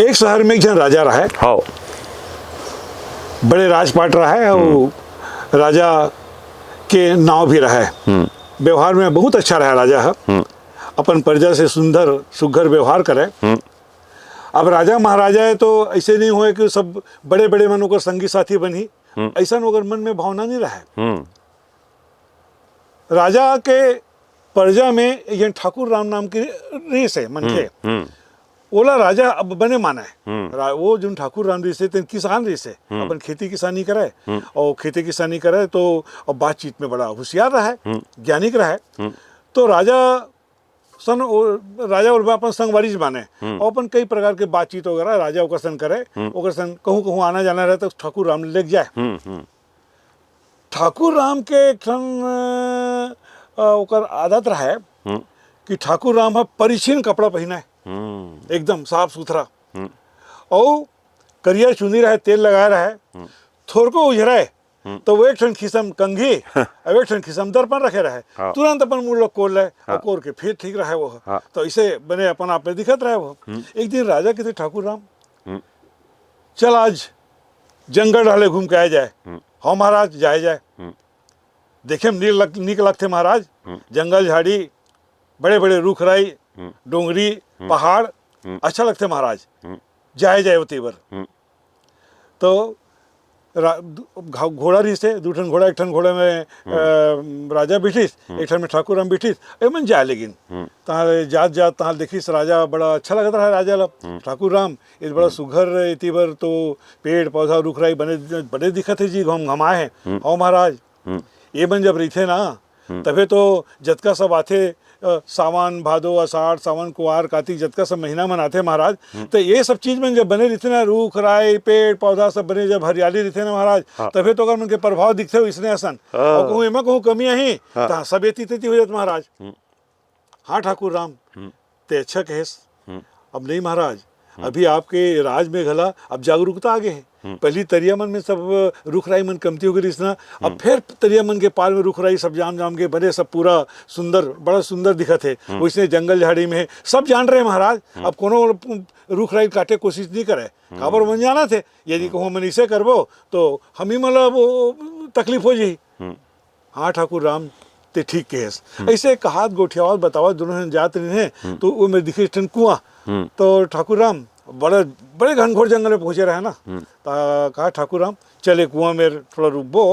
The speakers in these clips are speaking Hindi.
एक शहर में एक जन राजा रहा है। हाँ। बड़े राजपाट रहा है और राजा के नाव भी रहा है। व्यवहार में बहुत अच्छा रहा राजा है। अपन प्रजा से सुंदर सुघर व्यवहार करे। अब राजा महाराजा है तो ऐसे नहीं हुए कि सब बड़े बड़े मनों को संगी साथी बनी, ऐसा अगर मन में भावना नहीं रहा है। राजा के प्रजा में ये ठाकुर राम नाम की रीस है मन के। ओला राजा अब बने माना है। वो जो ठाकुर राम रीस है किसान रीस है। अपन खेती किसानी करे और खेती किसानी करे तो अब बातचीत में बड़ा होशियार रहा है, ज्ञानिक रहा है। तो राजा और अपन संगवारी माने और अपन कई प्रकार के बातचीत वगैरह राजा ओकर संग करे। ओकर संग कहूँ कहूँ आना जाना रहे तो ठाकुर राम लेके जाए। ठाकुर राम के एक ठन ओकर आदत रहा है कि ठाकुर राम है परिछीन कपड़ा पहना है, एकदम साफ सुथरा, और करिया चुनी रहे, तेल लगाया रहे, थोड़ को उजरा है तो वो एक ठन खिसम कंघी और एक ठन खिसम दर्पण रखे रहे। तुरंत अपन मुँह लोग कोल रहे और कोर के फिर ठीक रहे वो। तो इसे बने अपन आप में दिखत रहे वो। एक दिन राजा कहते ठाकुर राम चल आज जंगल डाले घूम के आ जाए। हाँ महाराज जाए जाए। देखे नीक लगते महाराज, जंगल झाड़ी, बड़े बड़े रुख राई, डोंगरी, पहाड़ अच्छा लगते महाराज, जाए जाए वो तेवर। तो घोड़ा रही से दू ठन घोड़ा, एक ठन घोड़े में राजा बैठीस, एक ठन में ठाकुर राम बैठीस, एमन जाए। लेकिन तहाँ जात जात तहाँ देखीस राजा बड़ा अच्छा लगता रहा राजा ला। ठाकुर राम इस बड़ा सुघर इतिवर तो पेड़ पौधा रुख राई बने बड़े दिखत है जी, घम घमाए हैं। हाँ महाराज ये बन जब रही ना तबे तो जतका सब आते सावन भादो अषाढ़ सावन कुआर कार्तिक जतका सब महीना मनाते महाराज। तो ये सब चीज में जब बने रहते ना, रूख राय पेड़ पौधा सब बने जब हरियाली रहते ना महाराज, तबे तो अगर उनके प्रभाव दिखते हो इसने असन और कहूँ एमा कहूँ कमियां ही तो सब एती तेती हो जाते महाराज। हाँ ठाकुर राम ते अच्छा कहेस। अब नहीं महाराज, अभी आपके राज में घला अब जागरूकता आगे है। पहली तरिया मन में सब रुख राई मन कमती हो गई ना, अब फिर तरिया मन के पार में रुख राई सब जाम जाम के बने सब पूरा सुंदर बड़ा सुंदर दिखत है। वैसे जंगल झाड़ी में सब जान रहे महाराज। अब कोनो रुख राई काटे कोशिश नहीं करे, खबर मन जाना थे यदि कहूँ मन इसे करबो तो हम ही मतलब तकलीफ हो जाही। हाँ ठाकुर राम ते ठीक कहेस। ऐसे कहात गोठियावत बतावत दोनों जात रहे हैं तो वो मेरे दिखे ठन कुआं। तो ठाकुर राम बड़े बड़े घनघोर जंगल में पहुंचे रहे ना, कहा ठाकुर राम चले कुआं में थोड़ा रुकबो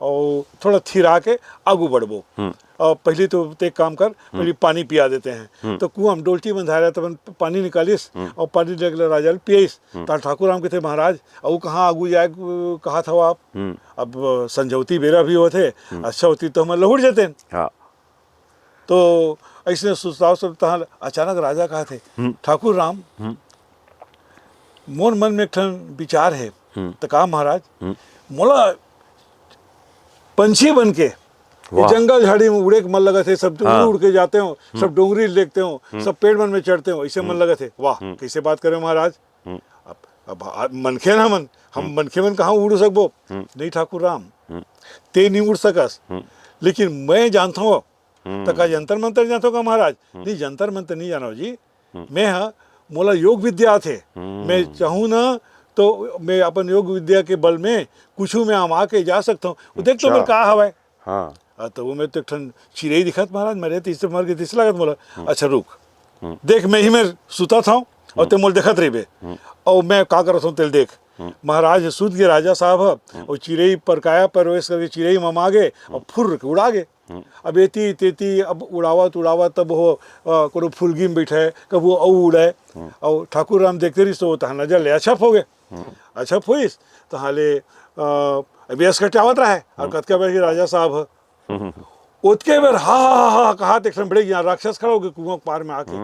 और थोड़ा थिरा के आगू बढ़बो। और पहले तो एक काम कर, पहले पानी पिया देते हैं। तो कुआं में डोल्टी बंधा रहा तब पानी निकालिस और पानी लगल राजा पियस। तो ठाकुर राम कहते महाराज और कहाँ आगू जाए कहा था आप, अब संझौती बेरा भी होते, अच्छा होती तो हम लहुट जाते। तो ऐसे सुस्ताव सब तहाँ अचानक राजा कहा थे ठाकुर राम मोर मन में एक ठन विचार है। तो कहा महाराज मोला पंछी बन के जंगल झाड़ी में उड़े के मन लगा थे, सब उड़ के जाते हो, सब डोंगरी देखते हो, सब पेड़ मन में चढ़ते हो, ऐसे मन लगा थे। वाह कैसे बात करे महाराज। अब मनखे ना मन हम मनखे मन कहाँ उड़ सकबो। नहीं ठाकुर राम ते नहीं उड़ सकस, लेकिन मैं जानता हूँ। तो का जंतर मंतर जानते हो का महाराज? नहीं जंतर मंतर नहीं जानो जी, मैं हाँ मोला योग विद्या थे। मैं चाहूँ ना तो मैं अपन योग विद्या के बल में कुछ में आमा के जा सकता हूँ। देख तो मेरे कहा हवा तो वो मेरे तो ठन चिड़ई दिखत महाराज, मेरे तीसरे मर के तीसरा लागत मोला। अच्छा रुक देख, मैं ही मेरे सुता था और ते मोल देखत रही बे और मैं का करत हूँ तेल देख। महाराज सूत के राजा साहब और चिड़ई पर काया परवेश करके चिड़ई ममा गे और फुर के उड़ा गे। अब एती तेती अब उड़ावत उड़ावत तब वो कोनो फुलगी में बैठे कब वो उड़े और ठाकुर राम देखते रही तो तहाँ नजर ले अच्छा हो गए। अच्छा होइस तो हाले अभ्यास कटावत रहा है और कतका बेर के राजा साहब उतके बेर हा हा हा कहा एक बड़े यहाँ राक्षस खड़ा हो गए कुआं पार में आके।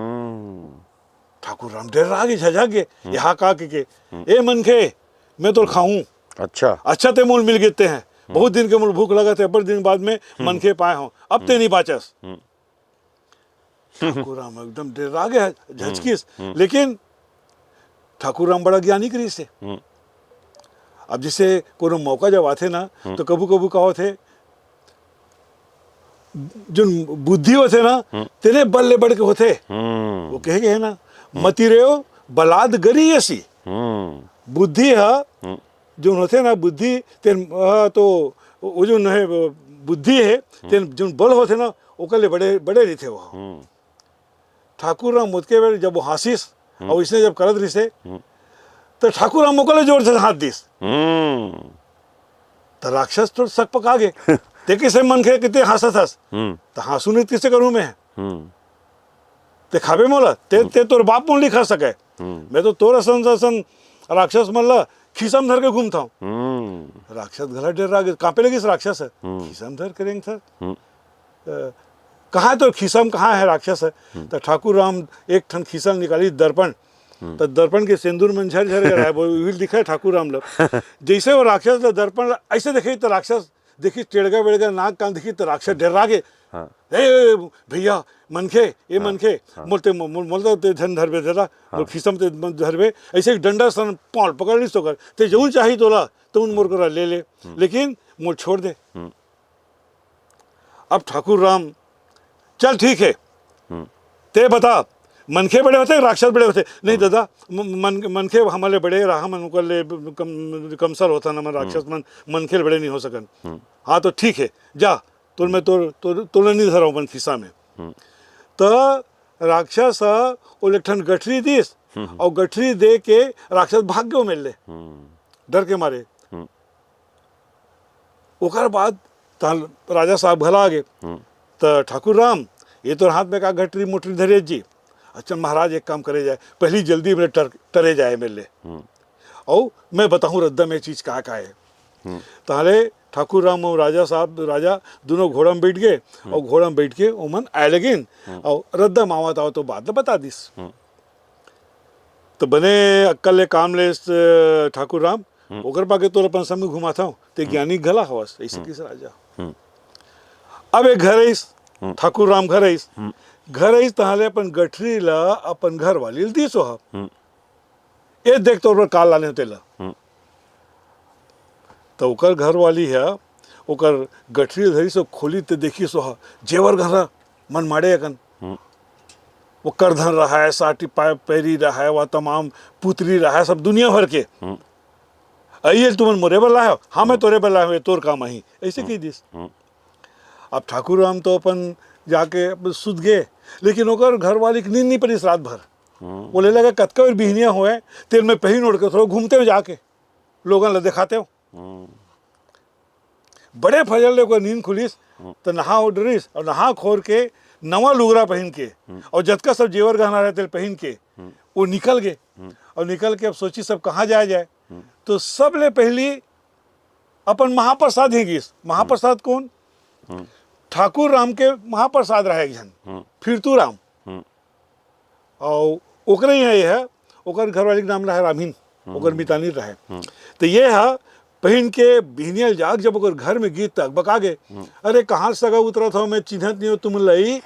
ठाकुर राम डर आगे झझक गए, यहाँ का के ए मनखे मैं तो खाऊं। अच्छा ते मूल मिल गए हैं, बहुत दिन के मूल भूख लगा थे, बड़े दिन बाद में मनखे पाए हो, अब ते नहीं बाचस। ठाकुर राम एकदम डर आ गया झचकिस, लेकिन ठाकुर राम बड़ा ज्ञानी करी से। अब जिसे कोनो मौका जब आते ना तो कबू कबू कहो थे जो बुद्धि होते ना तेरे बल्ले बढ़ के होते। वो कहे गए ना मती रहो बलाद गरी ऐसी बुद्धि है जो होते ना बुद्धि तेन तो वो जो है बुद्धि है तेन जो बल होते ना ओकले बड़े बड़े रही थे वो ठाकुर राम मुदके बेर जब वो हासिस और इसने जब करत रही से तो ठाकुर राम ओकले जोर से हाथ दिस तो राक्षस तो सक पका गए ते किसे मन के कितने हंसत हंस तो हाँसू नहीं किसे करूं मैं ते खाबे मोला ते तोर बाप मोल नहीं खा सके मैं तो तोर सन राक्षस मल्ला खीसम धर के घूमता हूँ राक्षस गला डर रहा कांपे लगी राक्षस है खीसम धर करेंगे सर कहाँ है तो खीसम कहाँ है राक्षस है तो ठाकुर राम एक ठन खीसम निकाली दर्पण तो दर्पण के सिंदूर में झर झर रहा है वो दिखा है ठाकुर राम लोग जैसे वो राक्षस दर्पण ऐसे देखे तो राक्षस देखी टेढ़गा वेड़गा नाक कान देखी तो राक्षस डर रहा ए भैया मनखे ये मनखे मोलते मोलते धन धरबे जरा मोल खिसम ते धरबे ऐसे डंडा सन पाल पकड़ ली सोकर ते जऊन चाहिए तोला तो उन मोर करा ले लेकिन मोल छोड़ दे अब ठाकुर राम चल ठीक है ते बता मनखे बड़े होते राक्षस बड़े होते नहीं दादा मनखे हमारे बड़े रहा मन ले कमसल होता ना मन राक्षस मनखे बड़े नहीं हो सकन हाँ तो ठीक है जा तो मैं तोड़ नहीं धरा अपन खिस्सा में तो राक्षस वो लेठन गठरी दीस और गठरी दे के राक्षस भाग गयो मिल ले डर के मारे ओकर बाद राजा साहब भला आगे तो ठाकुर राम ये तो हाथ में का गठरी मोटरी धरे जी अच्छा महाराज एक काम करे जाए पहली जल्दी मेरे टरे जाए मिल ले और मैं बताऊं रद्दा में चीज का है तारे ठाकुर राम और राजा साहब राजा दोनों घोड़ा में बैठ गए और घोड़ा में बैठ के ओमन आए लगिन और रद्दा मावत आओ तो बात बता दिस तो बने अक्कल ले काम ले ठाकुर राम ओकर पाके तो अपन संग घुमा था ते ज्ञानी गला हवस ऐसे किस राजा अब एक घर आइस ठाकुर राम घर आइस तहाले अपन गठरी ला अपन घर वाली दी सो ये देख तो काल लाने तेला तो ओकर घर वाली है ओकर गठरी धरी सो खोली ते देखी सो जेवर घर मन मारे अकन वो करधन रहा है साटी पैरी रहा है वह तमाम पुतरी रहा है सब दुनिया भर के आइए तुम मोरे बल्ला है हाँ मैं तोरे बल्ला है तोर काम ही ऐसे की दिस अब ठाकुर राम तो अपन जाके सुध गए लेकिन ओकर घर वाली की नींद नहीं पड़ी रात भर वो ले लगा कतका और बिहनिया हुए तेल में पहन उड़ के थोड़ा घूमते हो जाके लोगों ला दिखाते हो बड़े फजल को नींद खुलीस तो नहा उडरीस और नहा खोर के नवा लुगरा पहन के और जतका सब जेवर गहना रहते पहन के वो निकल गए और निकल के अब सोची सब कहाँ जाए तो सब ले पहली अपन महाप्रसाद ही गिस महाप्रसाद कौन ठाकुर राम के महाप्रसाद रहे जन फिरतू राम और ओकरे यहाँ ये है ओकर घरवाली के नाम रहा रामीन ओकर मितानी रहे तो ये है पहन के बिहनियल जाग जब ओकर घर में गीत तक बका गए अरे कहाँ सगा उतरत हो मैं चिन्हत नहीं हो तुम लई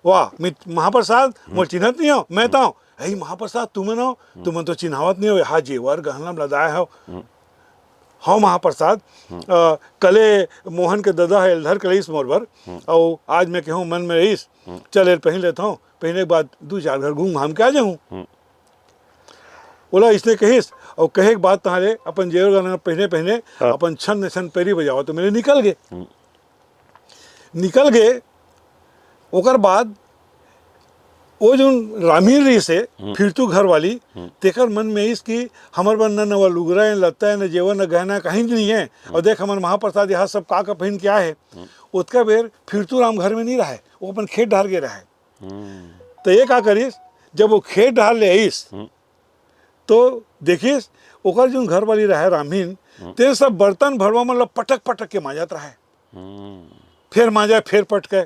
वाह महाप्रसाद मोर चिन्हत नहीं हो मैं तो यही महाप्रसाद तुम तो चिन्हावत नहीं हो हाँ जेवर गहना लदाया हो हाँ महाप्रसाद कले मोहन के ददा है इधर कलीस मोरबर और आज मैं कहूँ मन में रहीस चल पहन लेता हूँ पहने के बाद 2-4 घर घूम घाम के आ जाऊँ बोला इसने कहिस और कहे के बाद तहारे अपन जेवर गाना पहने अपन छन पैरी बजाओ तो मेरे निकल गए ओकर बाद वो जो रामीर रही से फिर तू घर वाली तेकर मन में इसकी हमर बन न नवा लुगरा है लत्ता है न जेवर न गहना कहीं नहीं है और देख हमार महाप्रसाद यहाँ सब का पहन क्या है उसका बेर फिर तू राम घर में नहीं रहा है वो अपन खेत ढार के रहा है तो ये का करीस जब वो खेत ढार ले आईस तो देखिस ओकर जो घर वाली रहा है रामीन ते सब बर्तन भरवा मतलब पटक के मांजत रहा है फिर मांजा फिर पटके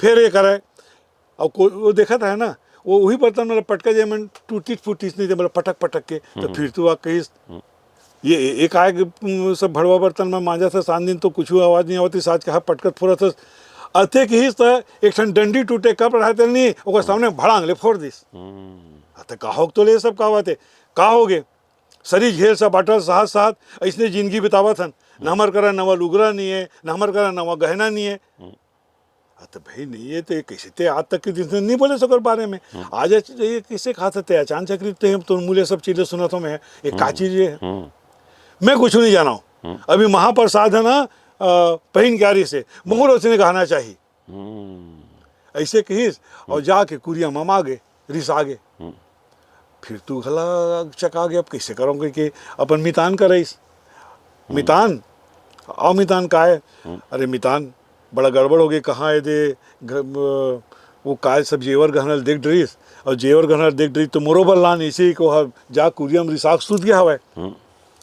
फिर ये करे और वो देखा था है ना वो वही बर्तन मतलब पटका जाए मन टूटी फूटीस नहीं मतलब पटक के तो फिर तो कहीं ये एक आए सब भड़वा बर्तन में मांजा था 7 दिन तो कुछ आवाज़ नहीं आवती साज कहा पटकत फोड़ा था अथे की ही एक ठन डंडी टूटे कप रहा नहीं और सामने भड़ांग ले फोड़ दिस तो कहो तो ले सब कहा का हो गए सरी झेल सा बाटल साथ ऐसने जिंदगी बितावा था न हमार करा नवा लुगरा नहीं है न हमार करा नवा गहना नहीं है तो भाई नहीं है तो कैसे थे आज तक के दिन से नहीं बोले सकर बारे में। आज ये किसे खा सकते अचान चक्रित तो मूल्य सब चीजें सुना तो मैं ये का चीज है मैं कुछ नहीं जाना हूँ। अभी महाप्रसाद है ना पहन क्यारी से मुहूर्त ने कहना चाहिए ऐसे कहीस और जाके कुरिया मम आ गए रिस आ गए। फिर तू खला चका गया अब कैसे करोगे कि अपन मितान कराइस मितान आओ मितान का है। अरे मितान बड़ा गड़बड़ हो गई कहाँ है दे वो काय सब जेवर गहनल देख डरीस और जेवर गहनल देख डरी तो मोरोबर लान इसी को जा कुरियम रिसाख सूत गया हवा।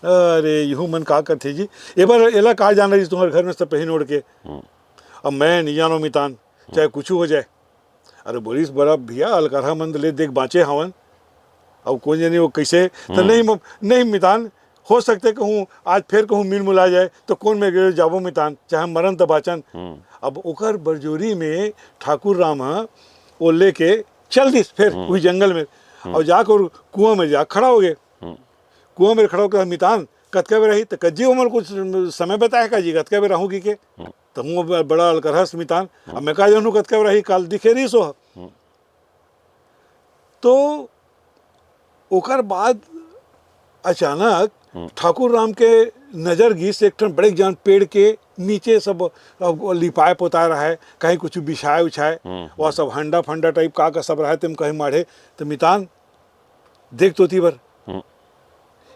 अरे यूं मन का करते जी एक बार एला कहा जाना जी तुम्हारे घर में सब पहन ओढ़ के अब मैं नहीं जानो मितान चाहे कुछ हो जाए। अरे बोलिस बड़ा भैया अलकरहा मंद ले देख बाँचे हवन अब कौन जानी वो कैसे तो नहीं मितान हो सकते कहूँ आज फिर कहूँ मिल मुला जाए तो कौन में गिर जाबो मितान चाहे मरन तो बाचन। अब ओकर बरजोरी में ठाकुर राम वो लेके चल दिस फिर वही जंगल में और जाकर कुआं में जा खड़ा हो गए। कुआं में खड़ा होकर मितान कतका में रही तो कज्जी उम्र कुछ समय बताया का जी कतका में रहूँगी के तो हूँ बड़ा अलकरहस मितान अब मैं कहा जानू कतका में रही काल दिखे रही सो। तो ओकर बाद अचानक ठाकुर राम के नजर गिस एक ठन बड़े जान पेड़ के नीचे सब लिपाए पोताए रहा है कहीं कुछ बिछाए उछाए वह सब हंडा फंडा टाइप का सब रहा तुम कहीं माढ़े तो मितान देख तो थी बर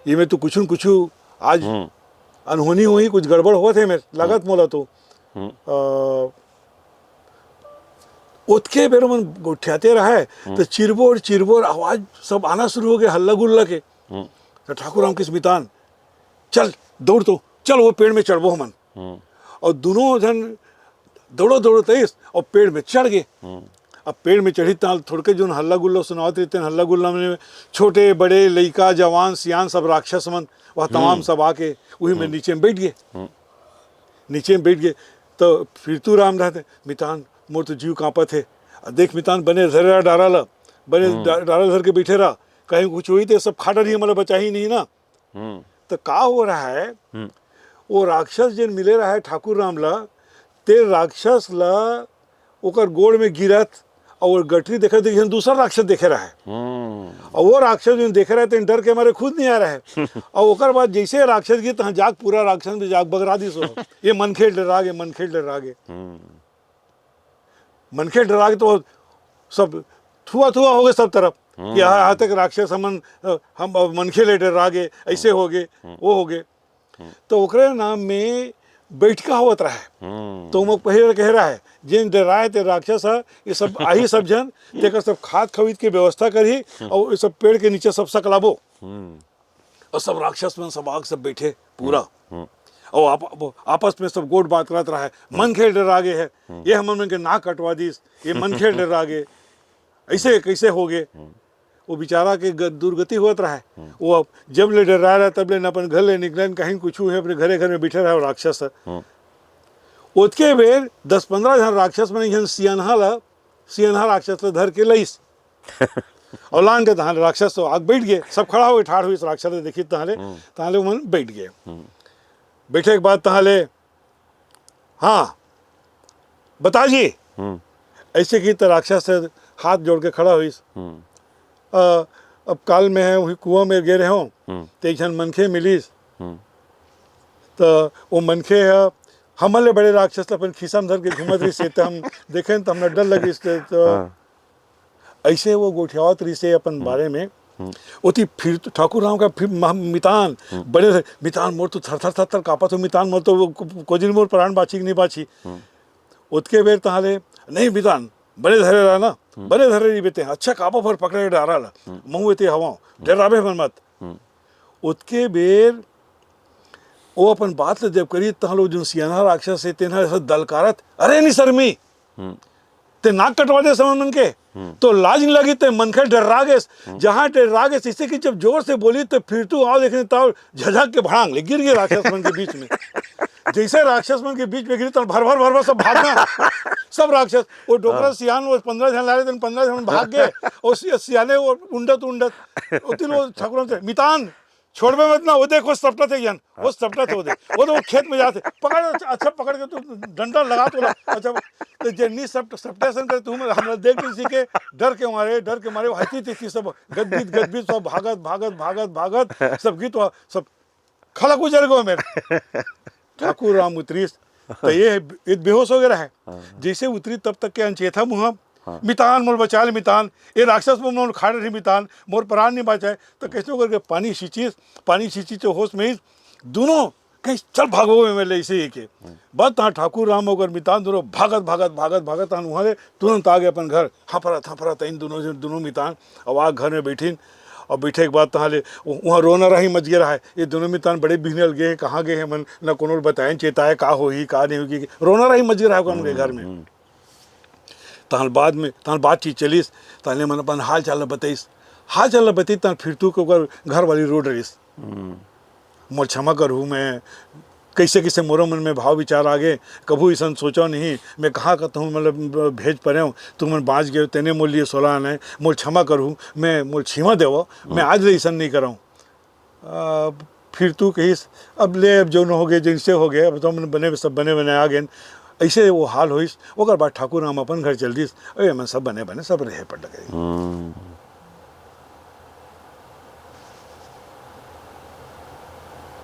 ये में तो कुछ आज अनहोनी हुई कुछ गड़बड़ हुआ थे मेरे लागत मोला तो उतके बेर मन उठाते रहा है तो चिरबोर आवाज सब आना शुरू हो गया हल्ला गुल्ला के। तो ठाकुर राम किस मितान चल दौड़ तो चल वो पेड़ में चढ़बो हमन और दोनों जन दौड़ो तेज और पेड़ में चढ़ गए। अब पेड़ में चढ़ी ताल थोड़के जो हल्ला गुल्ला सुनाते रहते हल्ला गुल्ला में छोटे बड़े लड़का जवान सियान सब राक्षस मन वह तमाम सब आके वही में नीचे में बैठ गए। तो फिर तू राम रहते मितान मोर तो जीव कांपत है देख मितान बने धरे डारा धर के बैठे रहा कहीं कुछ हुई तो सब खाटा नहीं मतलब बचा ही नहीं ना। तो का हो रहा है वो राक्षस जिन मिले रहा है ठाकुर राम ला ते राक्षस ला ओकर गोड़ में गिरत और गठरी देखा देखिए दूसरा राक्षस देखे रहा है और वो राक्षस जो देखे रहे थे डर के हमारे खुद नहीं आ रहा है और ओकर बाद जैसे राक्षस गिर तहाँ जाग पूरा राक्षस में जाग बगरा दी सो ये मनखे डरा गे मनखे डरा गे तो सब थुआ हो गए सब तरफ कि यहाँ तक राक्षस हम मनखे ले डरा गे ऐसे हो गए वो हो गए। तो ओकरे नाम में बैठका होत रहा है तो मैं पहले कह रहा है जिन डराए थे राक्षस है ये सब आई सब जन तेकर सब खाद खरीद के व्यवस्था करी और ये सब पेड़ के नीचे सब सकलाबो और सब राक्षस में सब आग सब बैठे पूरा और आपस में सब गोट बात करत रहा है मन खेल डरा गए है ये हम के नाक कटवा दीस ये मन खेल डरा गए ऐसे कैसे हो गए। वो बेचारा के दुर्गति होत रहा है वो जब ले डरा रहा तब ले न अपन घर ले निकले कहीं कुछ है अपने घर में बैठे रहा राक्षस उतके बेर 10-15 जन राक्षस में सियनहा राक्षस धर के लईस और लान के तहां राक्षस तो आग बैठ गए सब खड़ा हो ठाड़ हुई राक्षस देखी तहां मन बैठ गए। बैठे के बाद तहां हाँ बता जी ऐसे की तो राक्षस से हाथ जोड़ के खड़ा हुई अब काल में है वही कुआं में गिरे हों तो एक जन मनखे मिलीस तो वो मनखे है हमले बड़े राक्षस अपन खीसा में धर के घूमत रही से तो हम देखें तो हमने डर लगी तो ऐसे वो गोठियावत रही से अपन बारे में उती फिर तो ठाकुर राम का फिर मितान बड़े मितान मोर तो थर कापत हो मितान मोर तो कोजिन मोर प्राण बाची नहीं बाची उतके बेर तहाले नहीं मितान बड़े धरे रहा ना बड़े धरे नहीं बेते अच्छा कापा भर पकड़े डारा ला महू ते हवा डराबे मन मत उतके बेर वो अपन बात ले जब करी तहाँ लोग जो सियाना राक्षस है तेना ऐसा दलकारत अरे नहीं शर्मी ते नाक कटवा दे समझ मन के तो लाज नहीं लगी ते मन के डरा गए जहाँ डरा गए इसे की जब जोर से बोली तो फिर तू आओ देखने तब झझक के भांग ले गिर गए राक्षस मन के बीच में जैसे राक्षस मन के बीच में गिरी तो भर सब भागना सब राक्षस वो डोकरा सियान वो 15 जन ला रहे थे 15 जन भाग गए और सियाने वो उंडत उतिल वो ठाकुर से मितान छोड़बे मत ना, वो देखो सपटा थे यान, वो सपटा थे, वो तो वो खेत में जाते पकड़, अच्छा पकड़ के तू डंडा लगा तो अच्छा, तो जन्नी सपटे सन कर, तुम हमरा देख नहीं सीखे, डर के मारे वो हंसी थी सब, गदबिद सब भागत सब गीत सब खलक उजर गो मेरे। ठाकुर राम उतरी तो ये बेहोश हो गया है, जैसे उतरी तब तक के अनचेता मुँह मितान मोर बचाल मितान, ये राक्षस मोर खाड़ रही मितान, मोर प्राण नहीं बचाए, तो कैसे करके पानी सींची तो होश में ही दोनों कहीं चल भागो में ले ऐसे ही के बस तहाँ ठाकुर राम और मितान दोनों भागत तहाँ वहाँ तुरंत आ गए अपन घर, हाँ इन दोनों मितान और आ घर में बैठीन, और बैठे के बाद तहाँ ले वहाँ रोना रही मच गया है, ये दोनों मितान बड़े बिहनल गए हैं, कहाँ गए हैं मन न कोनो बताए चेताए का होगी का नहीं होगी, रोना रही मच गया है उनके घर में। तहन बाद में तहन बातचीत चलीस, तहने मन अपन हाल चाल बतई तहन फिर तू के घर वाली रोड रहीस, मोर क्षमा करूँ, मैं कैसे मोरो मन में भाव विचार आ गए, कभू ऐसा सोचा नहीं, मैं कहाँ कहता हूँ मतलब भेज पड़े हूँ, तू मन बाँच गए, तेने मोल लिए 16 आने, मोर क्षमा करूँ, मैं मोल क्षमा देव, मैं आज ले ऐसा नहीं कराऊँ। फिर तू कहीस अब ले, अब जो न हो गए जिनसे हो गए, अब तो मन सब बने आ गए, ऐसे वो हाल होइस। ओकर बाद ठाकुर राम अपन घर चल दिस, अरे मन सब बने सब रहे पड़ गए।